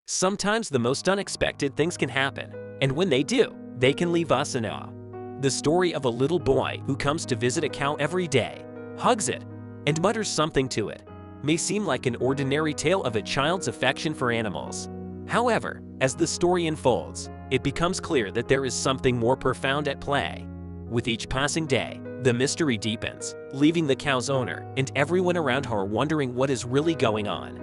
Sometimes the most unexpected things can happen, and when they do, they can leave us in awe. The story of a little boy who comes to visit a cow every day, hugs it, and mutters something to it may seem like an ordinary tale of a child's affection for animals. However, as the story unfolds, it becomes clear that there is something more profound at play. With each passing day, the mystery deepens, leaving the cow's owner and everyone around her wondering what is really going on.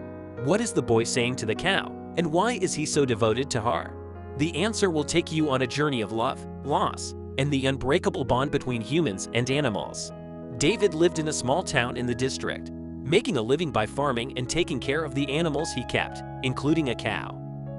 What is the boy saying to the cow, and why is he so devoted to her? The answer will take you on a journey of love, loss, and the unbreakable bond between humans and animals. David lived in a small town in the district, making a living by farming and taking care of the animals he kept, including a cow.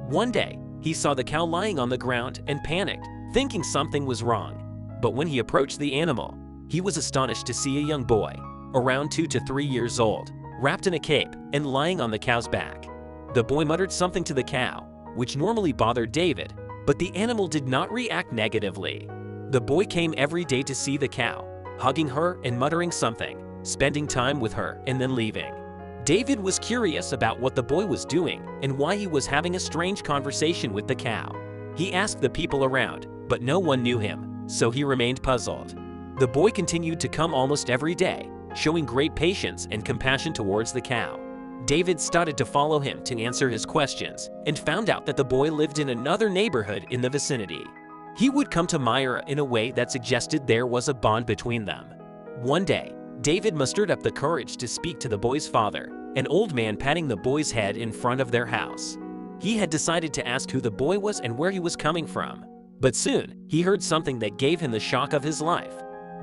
One day, he saw the cow lying on the ground and panicked, thinking something was wrong. But when he approached the animal, he was astonished to see a young boy, around 2 to 3 years old, wrapped in a cape and lying on the cow's back. The boy muttered something to the cow, which normally bothered David, but the animal did not react negatively. The boy came every day to see the cow, hugging her and muttering something, spending time with her and then leaving. David was curious about what the boy was doing and why he was having a strange conversation with the cow. He asked the people around, but no one knew him, so he remained puzzled. The boy continued to come almost every day, showing great patience and compassion towards the cow. David started to follow him to answer his questions and found out that the boy lived in another neighborhood in the vicinity. He would come to Myra in a way that suggested there was a bond between them. One day, David mustered up the courage to speak to the boy's father, an old man patting the boy's head in front of their house. He had decided to ask who the boy was and where he was coming from. But soon, he heard something that gave him the shock of his life.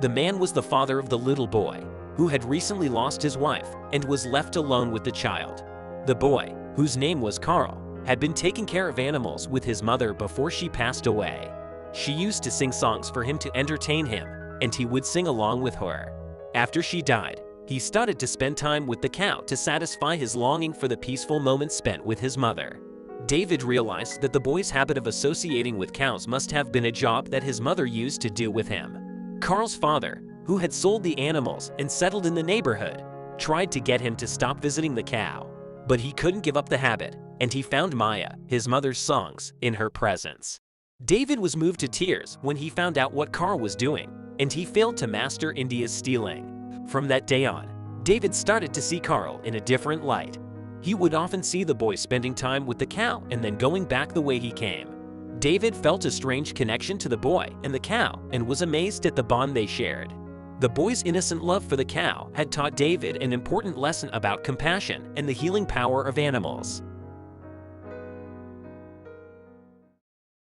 The man was the father of the little boy, who had recently lost his wife and was left alone with the child. The boy, whose name was Carl, had been taking care of animals with his mother before she passed away. She used to sing songs for him to entertain him, and he would sing along with her. After she died, he started to spend time with the cow to satisfy his longing for the peaceful moments spent with his mother. David realized that the boy's habit of associating with cows must have been a job that his mother used to do with him. Carl's father, who had sold the animals and settled in the neighborhood, tried to get him to stop visiting the cow. But he couldn't give up the habit, and he found Maya, his mother's songs, in her presence. David was moved to tears when he found out what Carl was doing, and he failed to master India's stealing. From that day on, David started to see Carl in a different light. He would often see the boy spending time with the cow and then going back the way he came. David felt a strange connection to the boy and the cow and was amazed at the bond they shared. The boy's innocent love for the cow had taught David an important lesson about compassion and the healing power of animals.